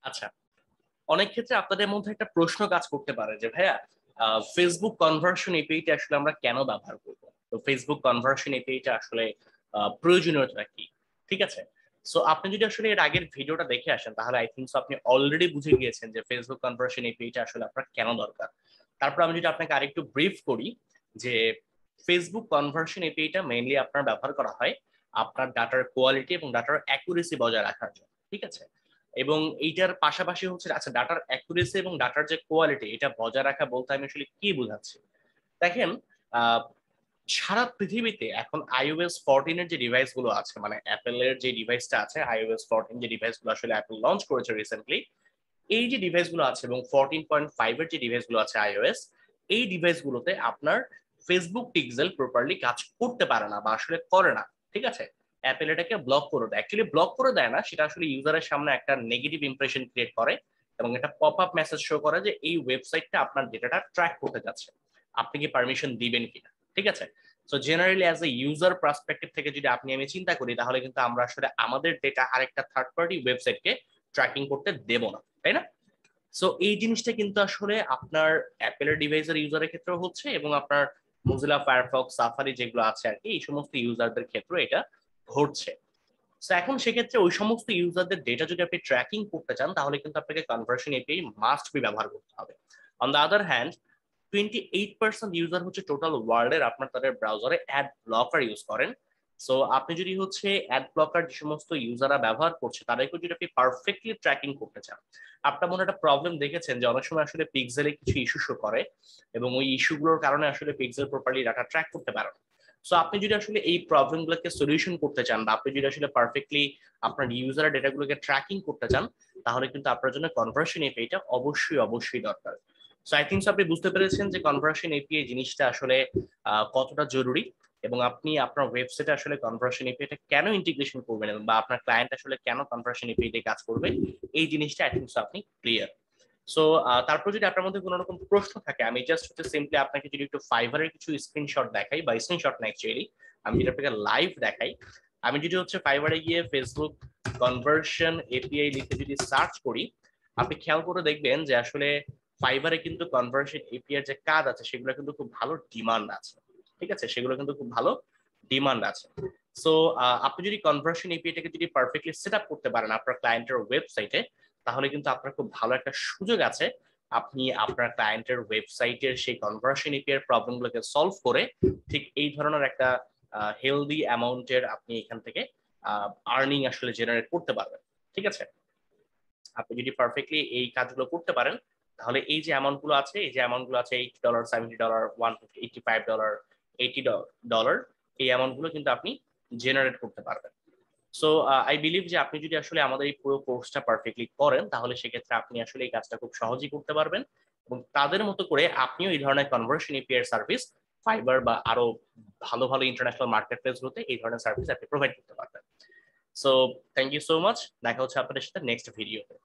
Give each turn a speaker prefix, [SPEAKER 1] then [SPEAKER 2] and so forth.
[SPEAKER 1] আচ্ছা, অনেক ক্ষেত্রে আপনাদের মধ্যে একটা প্রশ্ন কাজ করতে পারে যে ভাইয়া ফেসবুক কনভার্সন এপিআইটা আসলে আমরা কেন ব্যবহার করব? তো ফেসবুক কনভার্সন এপিআইটা আসলে প্রয়োজনীয়তা কি? ঠিক আছে? সো আপনি যদি আসলে এর আগের ভিডিওটা দেখে আসেন তাহলে আই থিংক সো আপনি অলরেডি বুঝে গিয়েছেন যে ফেসবুক কনভার্সন এপিআইটা আসলে আপনার কেন দরকার। তারপর আমি যদি আপনাকে আরেকটু ব্রিফ করি যে ফেসবুক কনভার্সন এপিআইটা মেইনলি আপনার ব্যবহার করা হয় আপনার ডাটার কোয়ালিটি এবং ডাটার অ্যাকুরেসি বজায় রাখার জন্য। ঠিক আছে? এবং এইটার পাশাপাশি হচ্ছে আচ্ছা ডাটার অ্যাকুরেসি এবং ডাটার যে কোয়ালিটি এটা বজায় রাখা বলতে আমি আসলে কি বোঝাচ্ছি দেখেন আহ, সারা পৃথিবীতে এখন iOS 14 এর যে ডিভাইস গুলো আছে মানে অ্যাপেলের যে ডিভাইসটা আছে iOS 14 যে ডিভাইস গুলো আসলে অ্যাপল লঞ্চ করেছে রিসেন্টলি এই যে ডিভাইস গুলো আছে এবং 14.5 এর যে ডিভাইস গুলো আছে iOS এই ডিভাইস গুলোতে আপনার ফেসবুক পিক্সেল প্রপারলি কাজ করতে পারে না বা আসলে করে না। ঠিক আছে? অ্যাপেল এটাকে ব্লক করে দেয়, অ্যাকচুয়ালি ব্লক করে দেয় না, সেটা আসলে ইউজারের সামনে একটা নেগেটিভ ইমপ্রেশন ক্রিয়েট করে এবং এটা পপ আপ মেসেজ শো করে যে এই ওয়েবসাইটটা আপনার ডেটাটা ট্র্যাক করতে যাচ্ছে, আপনি কি পারমিশন দিবেন কিনা। ঠিক আছে? So generally as a user perspective থেকে যদি আপনি আমি চিন্তা করি তাহলে কিন্তু আমরা আসলে আমাদের ডেটা আরেকটা থার্ড পার্টি ওয়েবসাইটকে ট্র্যাকিং করতে দেব না, তাই না? সো এই জিনিসটা কিন্তু আসলে আপনার অ্যাপেলের ডিভাইসের ইউজারের ক্ষেত্রেও হচ্ছে এবং আপনার মোজিলা ফায়ারফক্স সাফারি যেগুলো আছে আর কি এই সমস্ত ইউজারদের ক্ষেত্রে এটা ঘটছে। সো এখন সেক্ষেত্রে ওই সমস্ত ইউজারদের ডেটা যদি আপনি ট্র্যাকিং করতে চান তাহলে কিন্তু আপনাকে কনভার্সন এপিআই মাস্ট বি ব্যবহার করতে হবে। On the other hand 28% user হচ্ছে টোটাল ওয়ার্ল্ডের আপনার তাদের ব্রাউজারে অ্যাড ব্লকার ইউজ করেন। সো আপনি যদি হচ্ছে অ্যাড ব্লকার যে সমস্ত ইউজাররা ব্যবহার করছে তাদেরকে যদি আপনি পারফেক্টলি ট্র্যাকিং করতে চান, আপনার মনে একটা প্রবলেম দেখেছেন যে অনেক সময় আসলে পিক্সেলে কিছু ইস্যু শো করে এবং ওই ইস্যুগুলোর কারণে আসলে পিক্সেল প্রপারলি ডাটা ট্র্যাক করতে পারে না। সো আপনি যদি আসলে এই প্রবলেমগুলোকে সলিউশন করতে চান বা আপনি যদি আসলে পারফেক্টলি আপনার ইউজারের ডেটাগুলোকে ট্র্যাকিং করতে চান তাহলে কিন্তু আপনার জন্য কনভার্সন এপিআইটা অবশ্যই অবশ্যই দরকার। সো আই থিঙ্ক আপনি বুঝতে পেরেছেন যে কনভার্সন এপিআই জিনিসটা আসলে কতটা জরুরি এবং আপনি আপনার ওয়েবসাইটে আসলে কনভার্সন এপিআইটা কেন ইন্টিগ্রেশন করবেন বা আপনার ক্লায়েন্ট আসলে কেন কনভার্সন এপিআই দিয়ে কাজ করবে এই জিনিসটা আই থিঙ্ক আপনি ক্লিয়ার। সো তারপর যদি আপনার মধ্যে কোনো রকম প্রশ্ন থাকে আমি জাস্ট হচ্ছে সিম্পলি আপনাকে যদি একটু ফাইবারের কিছু স্ক্রিনশট দেখাই বা স্ক্রিনশট না অ্যাকচুয়ালি আমি যদি আপনাকে লাইভ দেখাই। আমি যদি হচ্ছে ফাইবারে গিয়ে ফেসবুক কনভার্সন এপিআই লিখে যদি সার্চ করি আপনি খেয়াল করে দেখবেন যে আসলে ফাইবারে কিন্তু কনভার্সন এপিআই যে কাজ আছে সেগুলো কিন্তু খুব ভালো ডিমান্ড আছে। ঠিক আছে? সেগুলো কিন্তু খুব ভালো ডিমান্ড আছে। সো আপনি যদি কনভার্সন এপিআইটাকে যদি পারফেক্টলি সেট আপ করতে পারেন আপনার ক্লায়েন্টের ওয়েবসাইটে তাহলে কিন্তু আপনার খুব ভালো একটা সুযোগ আছে আপনি আপনার ক্লায়েন্টের ওয়েবসাইটের সেই কনভার্সন এপিআই প্রবলেমগুলোকে সলভ করে ঠিক এই ধরনের একটা হেলদি অ্যামাউন্টের আপনি এখান থেকে আর্নিং আসলে জেনারেট করতে পারবেন। ঠিক আছে? আপনি যদি পারফেক্টলি এই কাজগুলো করতে পারেন তাহলে এই যে অ্যামাউন্ট গুলো আছে এই যে অ্যামাউন্ট গুলো আছে $80 $70 $185 $80 এই অ্যামাউন্ট গুলো কিন্তু আপনি জেনারেট করতে পারবেন। সো আই বিলিভ যে আপনি যদি আসলে আমাদের এই পুরো কোর্সটা পারফেক্টলি করেন তাহলে সেক্ষেত্রে আপনি আসলে এই কাজটা খুব সহজেই করতে পারবেন এবং তাদের মতো করে আপনিও এই ধরনের কনভার্সন এপিআই সার্ভিস ফাইবার বা আরো ভালো ভালো ইন্টারন্যাশনাল মার্কেট প্লেস গুলোতে এই ধরনের সার্ভিস আপনি প্রোভাইড করতে পারবেন। So thank you so much, দেখা হচ্ছে আপনাদের সাথে নেক্সট ভিডিওতে।